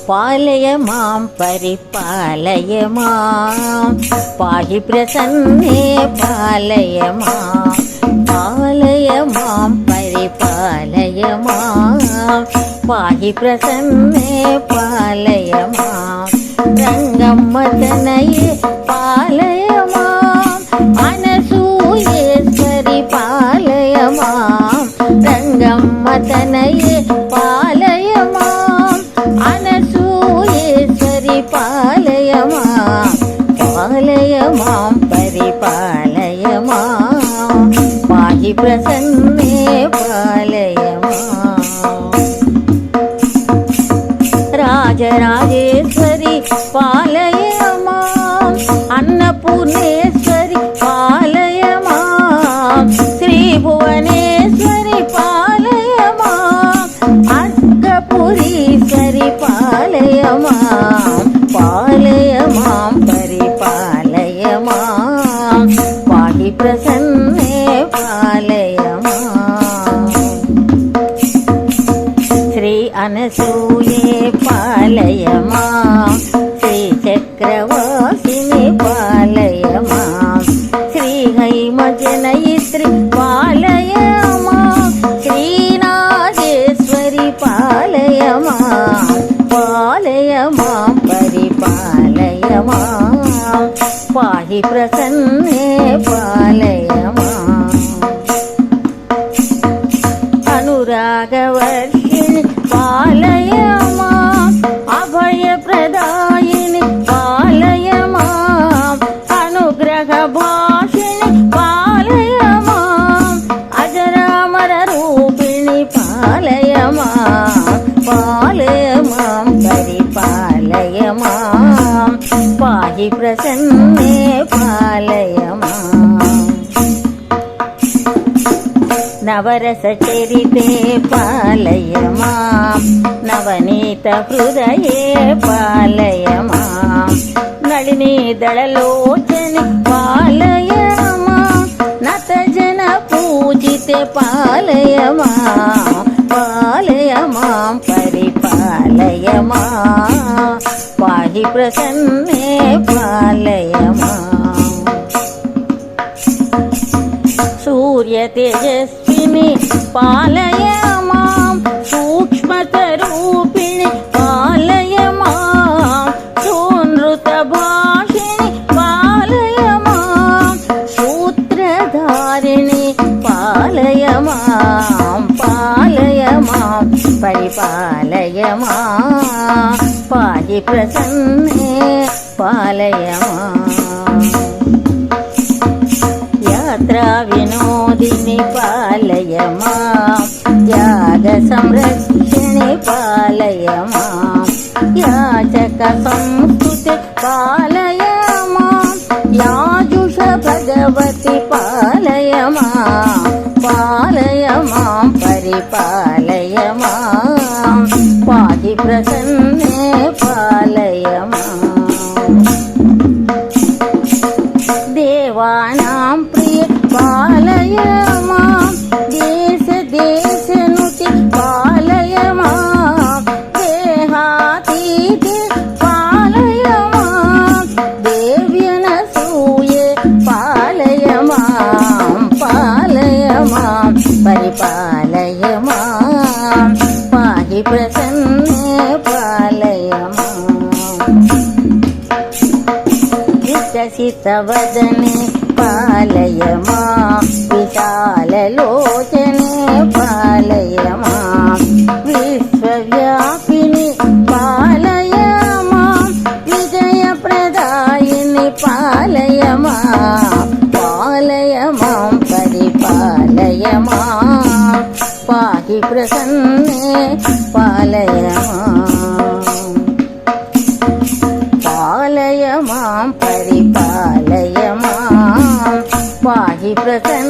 पालय मां परिपालय मां पाहि प्रसन्ने पालय मां परिपालय मां पाहि प्रसन्ने पालय मां रंगम्म तनये पालय मां अनसूयेश्वरि पालय मां रंगम्म तनये पालय मां अनसूयेश्वरि पालय मां परिपालय मां पाहि प्रसन्ने पालय मां राजराजेश्वरि पालय मां अन्नपूर्णेश्वरि पालय मां श्रीभुवनेश्वरि पालय मां अष्टपुरीश्वरि पालय मां परिपालय मां पाहि प्रसन्ने पालय मां श्री अनसूये पालय मां श्रीचक्रवासिनि पालय मां श्रीहैमजनयित्री पालय मां श्रीनागेश्वरि पालय मां परिपालय मां पाहि प्रसन्ने पालय मां अनुरागवर्षिणि पालय मां अभयप्रदायिनि पालय मां अनुग्रहभाषिणि पालय मां अजरामररूपिणि पालय मां परिपालय मां पाहि प्रसन्ने पालय मां नवरसचरिते पालय मां नवनीतहृदये पालय मां नलिनीदललोचने पालय मां नतजनपूजिते पालय मां परिपालय मां पाहि प्रसन्ने पालय मां सूर्यतेजस्विनि पालय मां सूक्ष्मतरूपिणि पालय मां सुनृतभाषिणि पालय मां सूत्रधारिणि पालय मां परिपालय मां पाहि प्रसन्ने पालय मां यात्रा विनोदिनि पालय मां यागसंरक्षिणि पालय मां याचकसंस्तुते पालय मां याजुष भगवति पालय मां परिपालय मां पाहि प्रसन्ने पालय मां देवानां प्रिय पालय मां देशनुति पालय मां देहातीते पालय मां देव्यनसूये पालय मां परिपालय मां पाहि प्रसन्ने पालय मां विकसितवदने पालय मां विशाललोचने पालय मां विश्वव्यापिनि पालय मां विजयप्रदायिनि पालय मां परिपालय मां पाहि प्रसन्ने पालय मां परिपालय मां पाहि प्रसन्ने